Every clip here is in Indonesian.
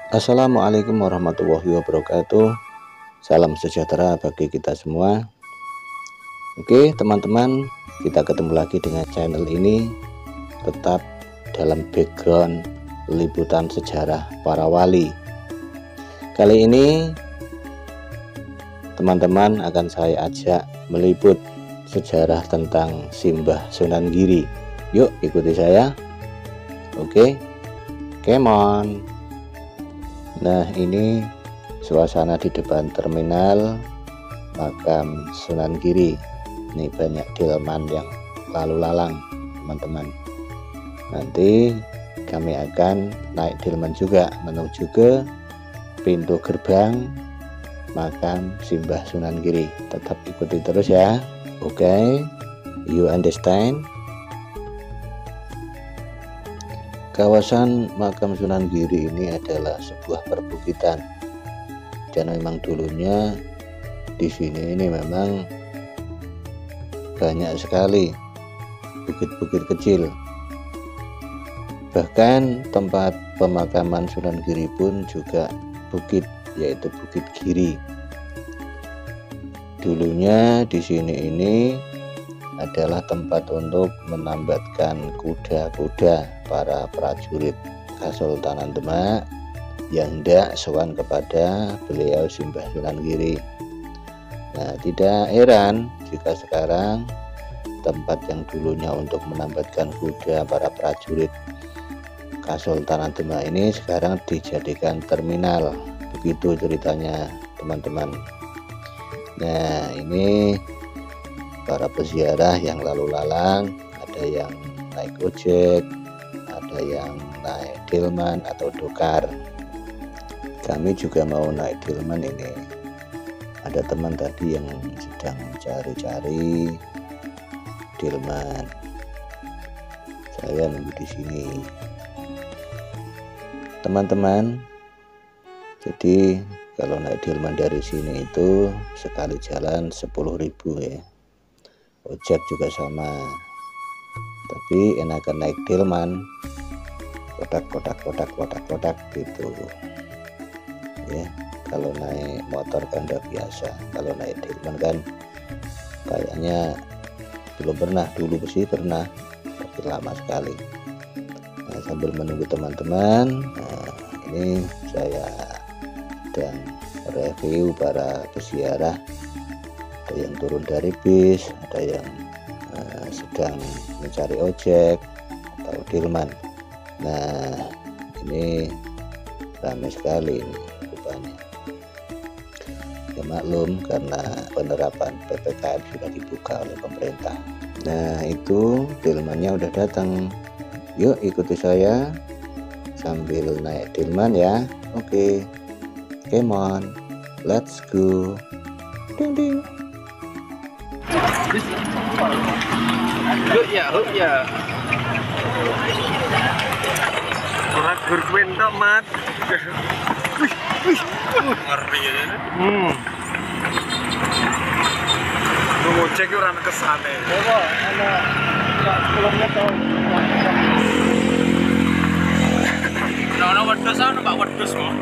Assalamualaikum warahmatullahi wabarakatuh. Salam sejahtera bagi kita semua. Oke teman-teman, kita ketemu lagi dengan channel ini, tetap dalam background liputan sejarah para wali. Kali ini teman-teman akan saya ajak meliput sejarah tentang Simbah Sunan Giri. Yuk ikuti saya. Oke, come on. Nah, ini suasana di depan terminal makam Sunan Giri. Ini banyak delman yang lalu lalang, teman-teman. Nanti kami akan naik delman juga menuju ke pintu gerbang makam Simbah Sunan Giri. Tetap ikuti terus ya. Oke, you understand? Kawasan makam Sunan Giri ini adalah sebuah perbukitan, dan memang dulunya di sini ini memang banyak sekali bukit-bukit kecil. Bahkan tempat pemakaman Sunan Giri pun juga bukit, yaitu Bukit Giri. Dulunya di sini ini adalah tempat untuk menambatkan kuda-kuda para prajurit Kesultanan Demak yang hendak sowan kepada beliau Simbah Sunan Giri. Nah, tidak heran jika sekarang tempat yang dulunya untuk menambatkan kuda para prajurit Kesultanan Demak ini sekarang dijadikan terminal. Begitu ceritanya, teman-teman. Nah, ini para peziarah yang lalu lalang, ada yang naik ojek, ada yang naik delman atau dokar. Kami juga mau naik delman ini. Ada teman tadi yang sedang mencari-cari delman. Saya nunggu di sini. Teman-teman, jadi kalau naik delman dari sini itu sekali jalan 10.000 ya. Ojek juga sama, tapi enakan naik delman, kotak gitu ya. Kalau naik motor kan udah biasa, kalau naik delman kan kayaknya belum pernah. Dulu sih pernah, tapi lama sekali. Nah, sambil menunggu teman-teman, nah, ini saya sedang review para peziarah. Ada yang turun dari bis, ada yang sedang mencari ojek atau delman. Nah, ini ramai sekali ini rupanya. Ya maklum, karena penerapan PPKM sudah dibuka oleh pemerintah. Nah, itu delmannya udah datang. Yuk ikuti saya sambil naik delman ya. Oke, come on, let's go. Ding ding. Huk ya. Orang guruen tok, Mat. Wih. Ngeri ya. Ngocek ora kesane. Coba ana 10 meter. Ana wedhus ana Pak wedhus kok.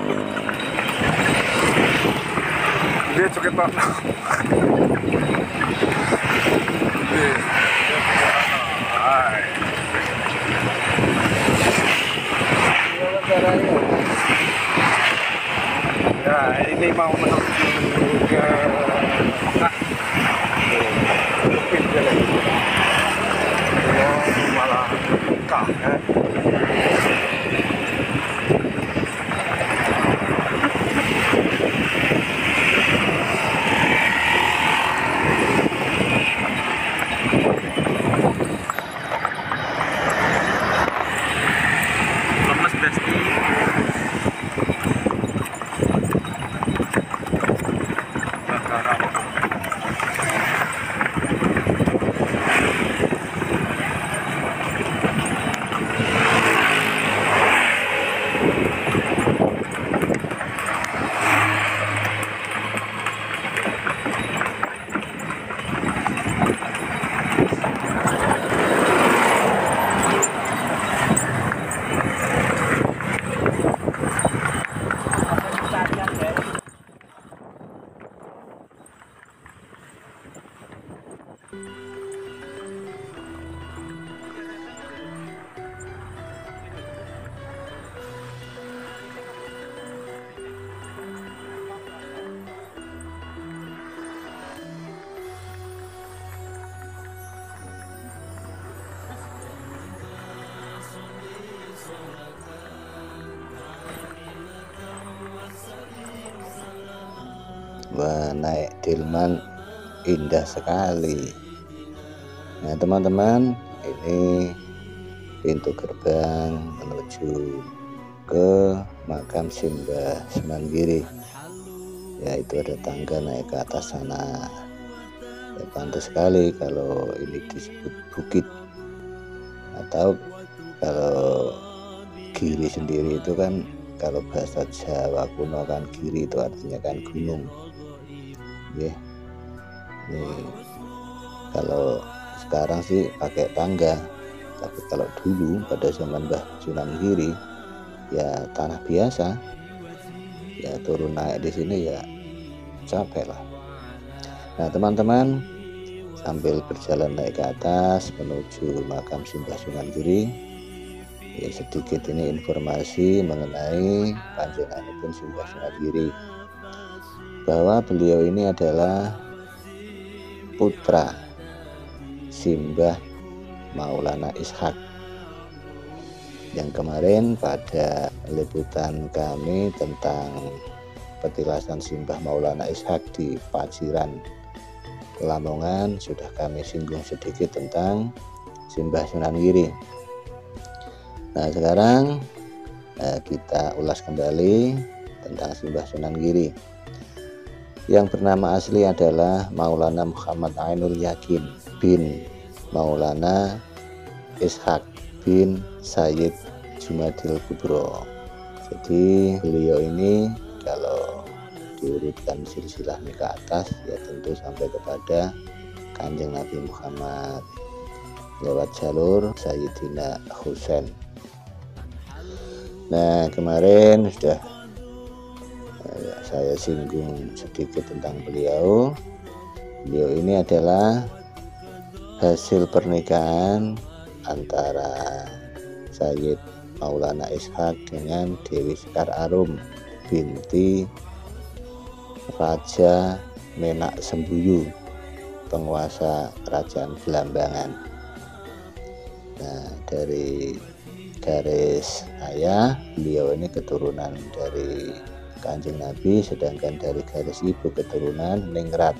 Dia cuket Pak. Ya, ini mau menuju ke Mekah. Pindah lagi. Oh, malah Mekah ya. Wah, naik delman indah sekali. Nah teman-teman, ini pintu gerbang menuju ke makam Simbah Sunan Giri, yaitu ada tangga naik ke atas sana. Ya, pantas sekali kalau ini disebut bukit, atau kalau Giri sendiri itu kan, kalau bahasa Jawa kuno kan Giri itu artinya kan gunung. Ya, nih kalau sekarang sih pakai tangga, tapi kalau dulu pada zaman Mbah Sunan Giri ya tanah biasa, ya turun naik di sini ya capek lah. Nah teman-teman, sambil berjalan naik ke atas menuju makam Simbah Sunan Giri, ya sedikit ini informasi mengenai panjenenganipun Simbah Sunan Giri, bahwa beliau ini adalah putra Simbah Maulana Ishak, yang kemarin pada liputan kami tentang petilasan Simbah Maulana Ishak di Paciran, Lamongan, sudah kami singgung sedikit tentang Simbah Sunan Giri. Nah sekarang kita ulas kembali tentang Simbah Sunan Giri, yang bernama asli adalah Maulana Muhammad Ainul Yakin bin Maulana Ishak bin Sayyid Jumadil Kubro. Jadi beliau ini kalau diurutkan silsilahnya ke atas ya tentu sampai kepada Kanjeng Nabi Muhammad lewat jalur Sayyidina Husain. Nah kemarin sudah saya singgung sedikit tentang beliau. Beliau ini adalah hasil pernikahan antara Sayyid Maulana Ishak dengan Dewi Sekar Arum binti Raja Menak Sembuyu, penguasa kerajaan Belambangan. Nah dari garis ayah beliau ini keturunan dari Kanjeng Nabi, sedangkan dari garis ibu keturunan Ningrat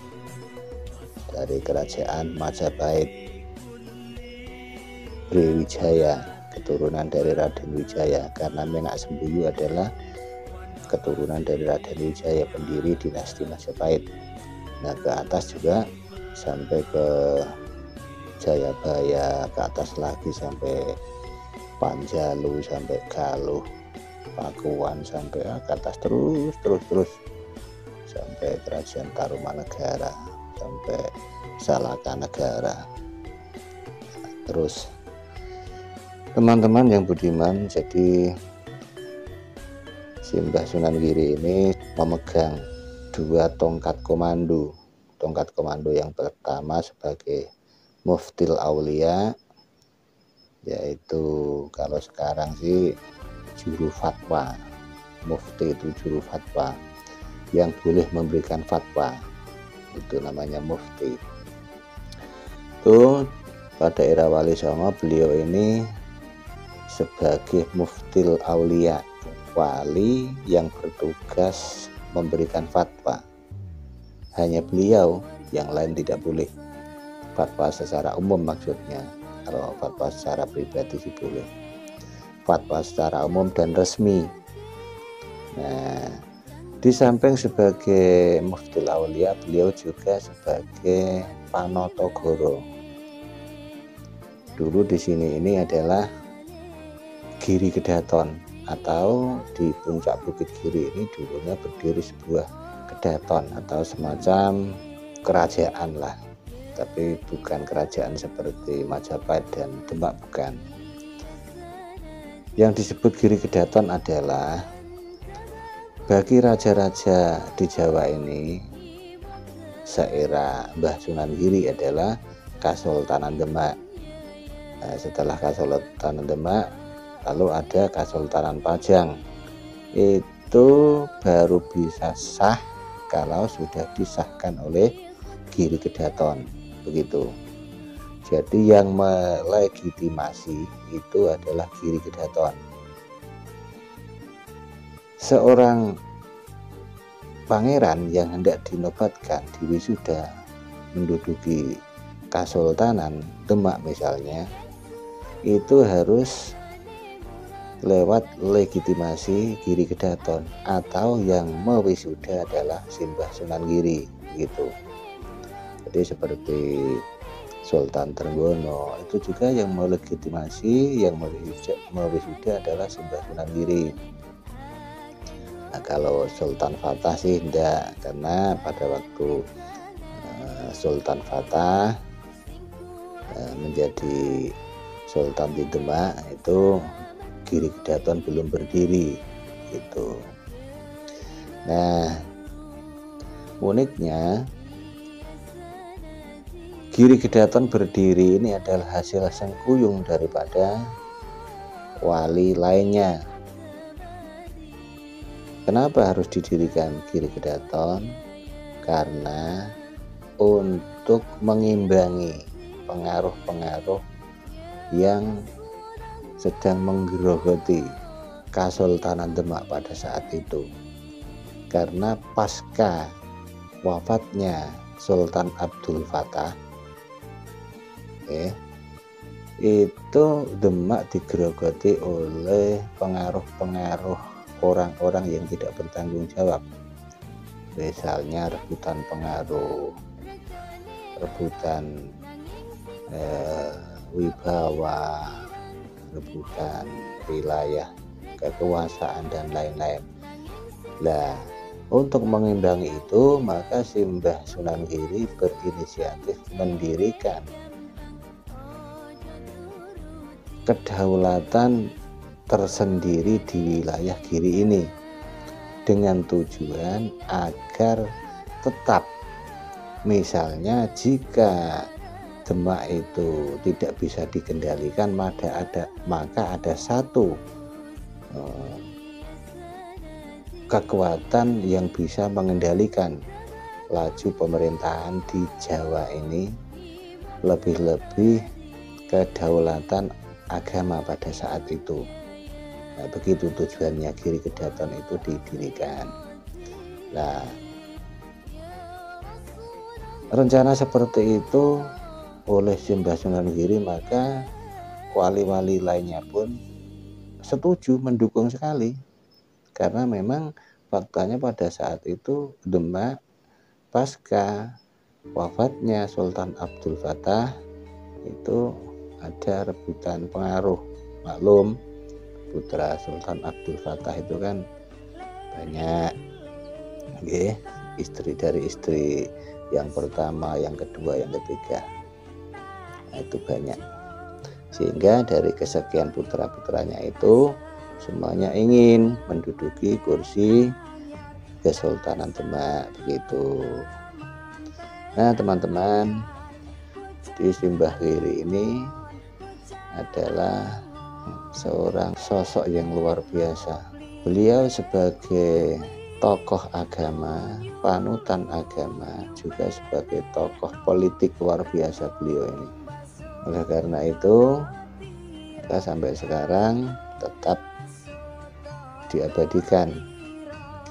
dari kerajaan Majapahit. Brawijaya keturunan dari Raden Wijaya, karena Menak Sembuyu adalah keturunan dari Raden Wijaya, pendiri dinasti Majapahit. Nah ke atas juga sampai ke Jayabaya, ke atas lagi sampai Panjalu, sampai Galuh, Pakuan, sampai ke atas terus sampai Kerajaan Tarumanegara, sampai Salaka Negara. Terus teman-teman yang budiman, jadi Simbah Sunan Giri ini memegang dua tongkat komando. Tongkat komando yang pertama sebagai Muftil Aulia, yaitu kalau sekarang sih juru fatwa. Mufti itu juru fatwa yang boleh memberikan fatwa, itu namanya mufti. Itu pada era Wali Songo beliau ini sebagai Muftil Aulia, wali yang bertugas memberikan fatwa. Hanya beliau, yang lain tidak boleh. Fatwa secara umum maksudnya, kalau fatwa secara pribadi sih boleh. Fatwa secara umum dan resmi. Nah, di samping sebagai Muftil Aulia, beliau juga sebagai Panotogoro. Dulu di sini ini adalah Giri Kedaton, atau di puncak Bukit Giri ini dulunya berdiri sebuah kedaton atau semacam kerajaan lah, tapi bukan kerajaan seperti Majapahit dan Demak, bukan. Yang disebut Giri Kedaton adalah bagi raja-raja di Jawa ini seera Mbah Sunan Giri adalah Kasultanan Demak. Nah, setelah Kasultanan Demak lalu ada Kasultanan Pajang. Itu baru bisa sah kalau sudah disahkan oleh Giri Kedaton, begitu. Jadi yang melegitimasi itu adalah Giri Kedaton. Seorang pangeran yang hendak dinobatkan di wisuda menduduki Kasultanan Demak misalnya, itu harus lewat legitimasi Giri Kedaton, atau yang mewisuda adalah Simbah Sunan Giri gitu. Jadi seperti Sultan Trenggono itu juga yang melegitimasi, yang mewisuda adalah Simbah Sunan Giri. Nah, kalau Sultan Fatah sih enggak, karena pada waktu Sultan Fatah menjadi Sultan di Demak itu Giri Kedaton belum berdiri gitu. Nah, uniknya Giri Kedaton berdiri ini adalah hasil sengkuyung daripada wali lainnya. Kenapa harus didirikan Giri Kedaton? Karena untuk mengimbangi pengaruh-pengaruh yang sedang menggerogoti Kasultanan Demak pada saat itu. Karena pasca wafatnya Sultan Abdul Fattah, itu Demak digerogoti oleh pengaruh-pengaruh orang-orang yang tidak bertanggung jawab. Misalnya rebutan pengaruh, rebutan wibawa, rebutan wilayah kekuasaan dan lain-lain. Nah, untuk mengimbangi itu maka Simbah Sunan Giri berinisiatif mendirikan kedaulatan tersendiri di wilayah Giri ini, dengan tujuan agar tetap, misalnya jika Demak itu tidak bisa dikendalikan, maka ada satu kekuatan yang bisa mengendalikan laju pemerintahan di Jawa ini, lebih-lebih kedaulatan agama pada saat itu. Nah, begitu tujuannya Giri Kedaton itu didirikan. Nah, rencana seperti itu oleh Simbah Sunan Giri, maka wali-wali lainnya pun setuju, mendukung sekali. Karena memang faktanya pada saat itu Demak pasca wafatnya Sultan Abdul Fattah itu ada rebutan pengaruh. Maklum, putra Sultan Abdul Fattah itu kan banyak, istri dari istri yang pertama, yang kedua, yang ketiga. Nah, itu banyak, sehingga dari kesekian putra-putranya itu semuanya ingin menduduki kursi Kesultanan Demak begitu. Nah, teman-teman, di Simbah Giri ini adalah seorang sosok yang luar biasa. Beliau sebagai tokoh agama, panutan agama, juga sebagai tokoh politik luar biasa beliau ini. Oleh karena itu, maka sampai sekarang tetap diabadikan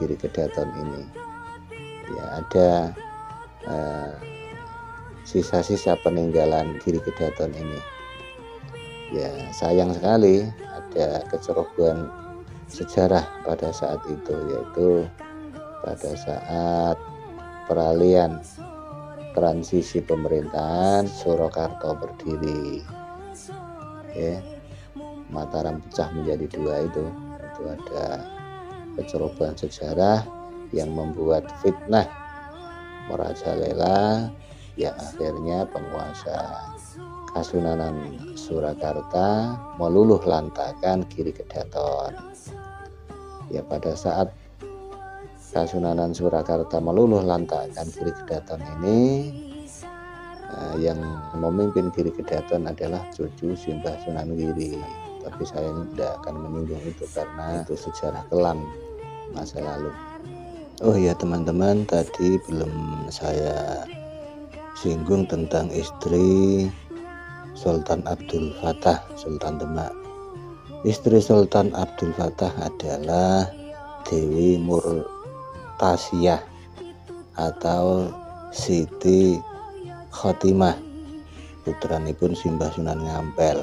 Giri Kedaton ini. Ya, ada sisa-sisa peninggalan Giri Kedaton ini. Ya, sayang sekali ada kecerobohan sejarah pada saat itu, yaitu pada saat peralihan transisi pemerintahan Surakarta berdiri, Mataram pecah menjadi dua, itu ada kecerobohan sejarah yang membuat fitnah merajalela, yang akhirnya penguasa Kasunanan Surakarta meluluh lantakan Giri Kedaton. Ya, pada saat Kasunanan Surakarta meluluh lantakan Giri Kedaton ini, yang memimpin Giri Kedaton adalah cucu Simbah Sunan Giri. Tapi saya tidak akan menyinggung itu karena itu sejarah kelam masa lalu. Oh ya teman-teman, tadi belum saya singgung tentang istri Sultan Abdul Fattah, Sultan Demak. Istri Sultan Abdul Fattah adalah Dewi Murtasiyah atau Siti Khotimah putranipun Simbah Sunan Ngampel,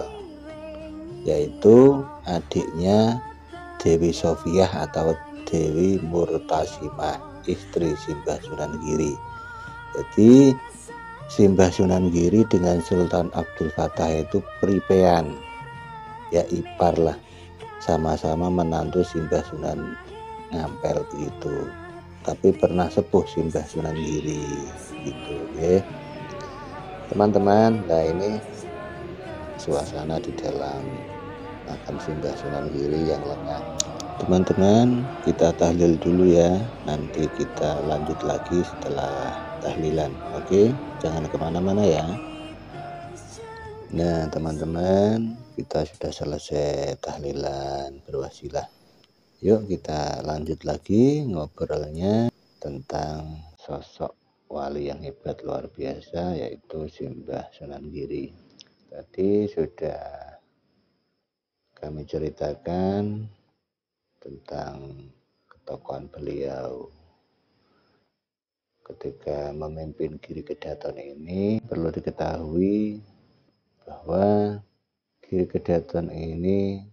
yaitu adiknya Dewi Sofiah atau Dewi Murtasimah, istri Simbah Sunan Giri. Jadi Simbah Sunan Giri dengan Sultan Abdul Fattah itu pripean, ya ipar lah, sama-sama menantu Simbah Sunan Ngampel begitu. Tapi pernah sepuh Simbah Sunan Giri gitu ya teman-teman. Nah ini suasana di dalam makam Simbah Sunan Giri yang lengkap. Teman-teman, kita tahlil dulu ya, nanti kita lanjut lagi setelah tahlilan. Oke, jangan kemana-mana ya. Nah teman-teman, kita sudah selesai tahlilan berwasilah. Yuk kita lanjut lagi ngobrolnya tentang sosok wali yang hebat luar biasa, yaitu Simbah Sunan Giri. Tadi sudah kami ceritakan tentang ketokohan beliau. Ketika memimpin Giri Kedaton ini, perlu diketahui bahwa Giri Kedaton ini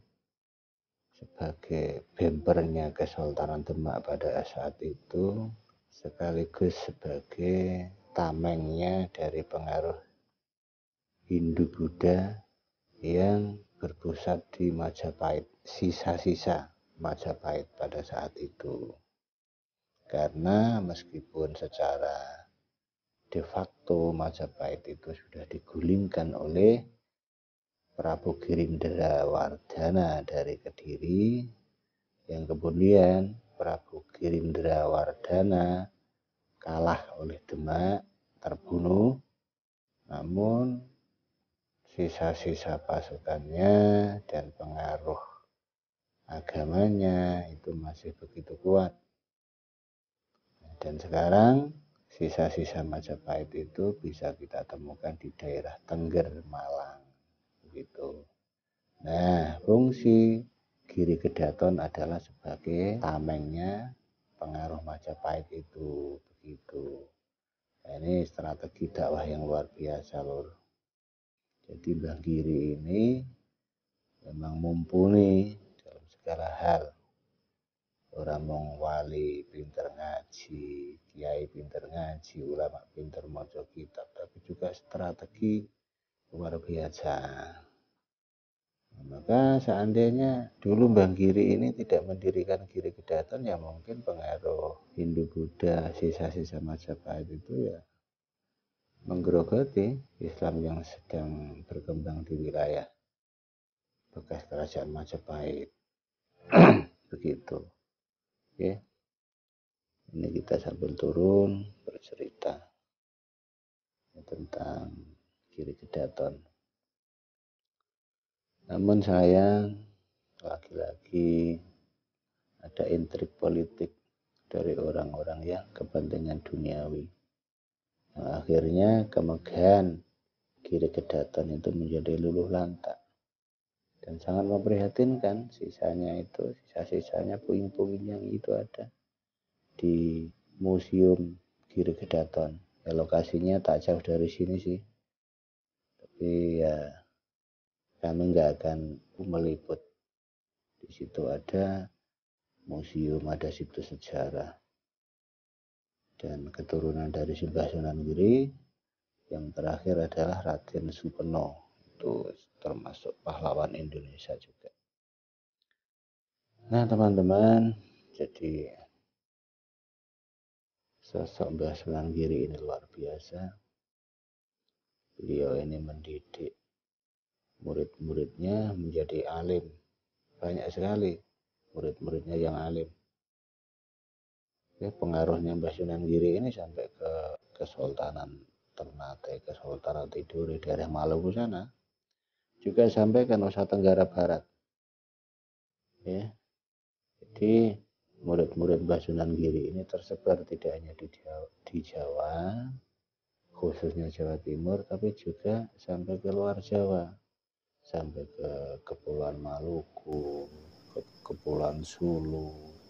sebagai bempernya Kesultanan Demak pada saat itu, sekaligus sebagai tamengnya dari pengaruh Hindu-Buddha yang berpusat di Majapahit, sisa-sisa Majapahit pada saat itu. Karena meskipun secara de facto Majapahit itu sudah digulingkan oleh Prabu Girindrawardhana dari Kediri, yang kemudian Prabu Girindrawardhana kalah oleh Demak, terbunuh, namun sisa-sisa pasukannya dan pengaruh agamanya itu masih begitu kuat. Dan sekarang sisa-sisa Majapahit itu bisa kita temukan di daerah Tengger, Malang begitu. Nah, fungsi Giri Kedaton adalah sebagai tamengnya pengaruh Majapahit itu begitu. Nah, ini strategi dakwah yang luar biasa lur. Jadi Mbah Giri ini memang mumpuni dalam segala hal. Orang mong wali pinter ngaji, kiai pinter ngaji, ulama pinter maca kitab, tapi juga strategi luar biasa. Maka seandainya dulu Mbah Giri ini tidak mendirikan Giri Kedaton, ya mungkin pengaruh Hindu-Buddha sisa-sisa Majapahit itu ya menggerogoti Islam yang sedang berkembang di wilayah bekas kerajaan Majapahit. Begitu. Oke. Ini kita sambil turun bercerita tentang Giri Kedaton. Namun sayang, lagi-lagi ada intrik politik dari orang-orang yang kepentingan duniawi. Nah, akhirnya kemegahan Giri Kedaton itu menjadi luluh lantak. Dan sangat memprihatinkan, sisa-sisanya puing-puing yang itu ada di Museum Giri Kedaton. Ya, lokasinya tak jauh dari sini sih. Tapi ya kami nggak akan meliput. Di situ ada museum, ada situs sejarah. Dan keturunan dari Simbah Sunan Giri yang terakhir adalah Raden Supeno, itu termasuk pahlawan Indonesia juga. Nah teman-teman, jadi sosok Mbah Sunan Giri ini luar biasa. Beliau ini mendidik murid-muridnya menjadi alim, banyak sekali murid-muridnya yang alim. Ya, pengaruhnya Mbah Sunan Giri ini sampai ke Kesultanan Ternate, Kesultanan Tidore, daerah Maluku sana, juga sampai ke Nusa Tenggara Barat. Ya, jadi murid-murid Mbah Sunan Giri ini tersebar tidak hanya di Jawa, khususnya Jawa Timur, tapi juga sampai ke luar Jawa, sampai ke Kepulauan Maluku, ke Kepulauan Sulu,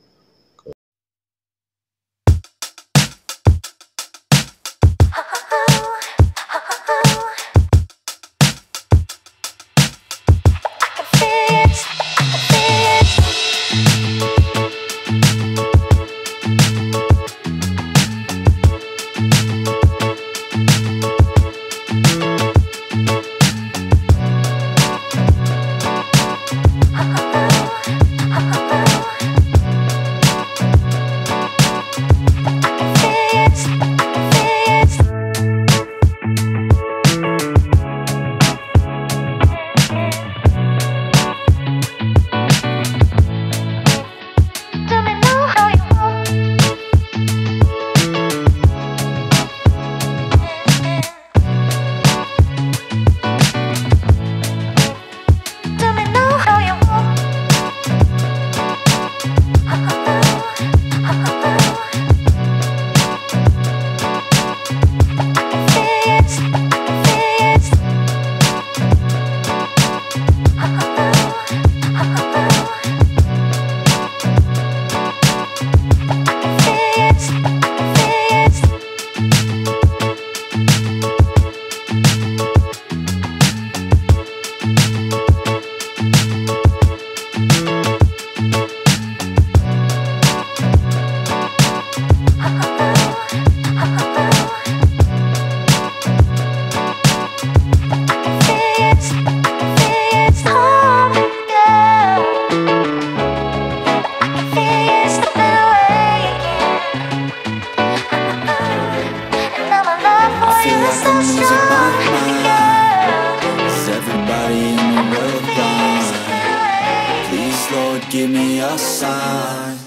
sign,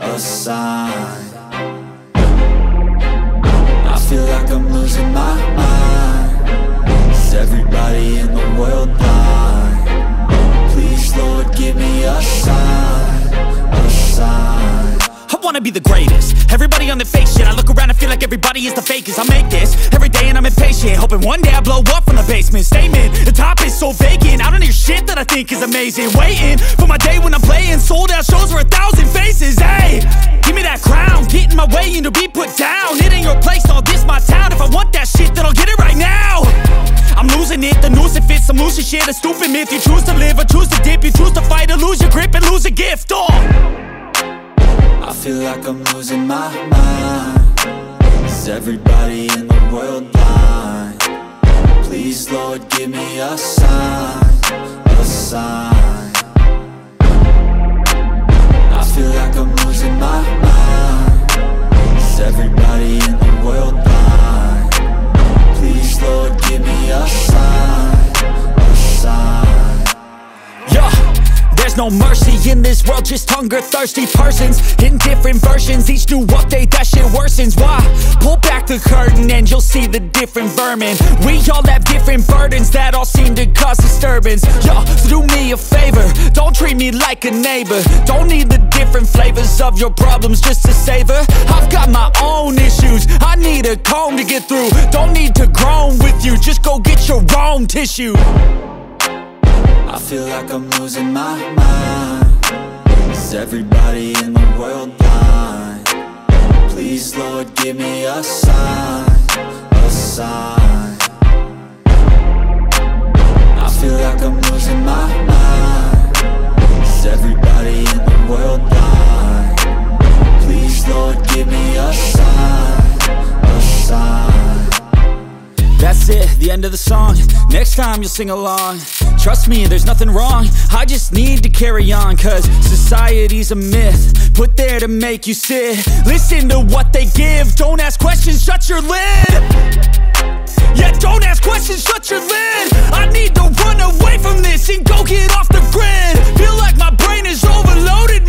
a sign. I feel like I'm losing my mind. Is everybody in the world blind? Please, Lord, give me a sign, a sign. I wanna be the greatest. Everybody on the fake shit. I look around and feel like everybody is the fakest. I make this every day and I'm impatient, hoping one day I blow up from the basement. Statement, the top is so vacant. I don't hear shit that I think is amazing. Waiting for my day when I'm playing sold out shows for 1,000 faces. Hey, give me that crown, get in my way and to be put down. It ain't your place, all this my town. If I want that shit, then I'll get it right now. I'm losing it, the noose it fits. I'm losing shit, a stupid myth. You choose to live or choose to dip. You choose to fight or lose your grip and lose a gift. I feel like I'm losing my mind. Is everybody in the world blind? Please, Lord, give me a sign, a sign. I feel like I'm losing my mind. Is everybody in the world blind? Please, Lord, give me a sign, a sign. Yeah. There's no mercy in this world, just hunger-thirsty persons in different versions, each new update, that shit worsens. Why? Pull back the curtain and you'll see the different vermin. We all have different burdens that all seem to cause disturbance. Yo, so do me a favor, don't treat me like a neighbor. Don't need the different flavors of your problems just to savor. I've got my own issues, I need a comb to get through. Don't need to groan with you, just go get your own tissue. I feel like I'm losing my mind. Is everybody in the world blind? Please, Lord, give me a sign, a sign. I feel like I'm losing my mind. Is everybody in the world blind? Please, Lord, give me a sign, a sign. That's it, the end of the song. Next time you'll sing along. Trust me, there's nothing wrong. I just need to carry on, cause society's a myth put there to make you sit. Listen to what they give. Don't ask questions, shut your lid. Yeah, don't ask questions, shut your lid. I need to run away from this and go get off the grid. Feel like my brain is overloaded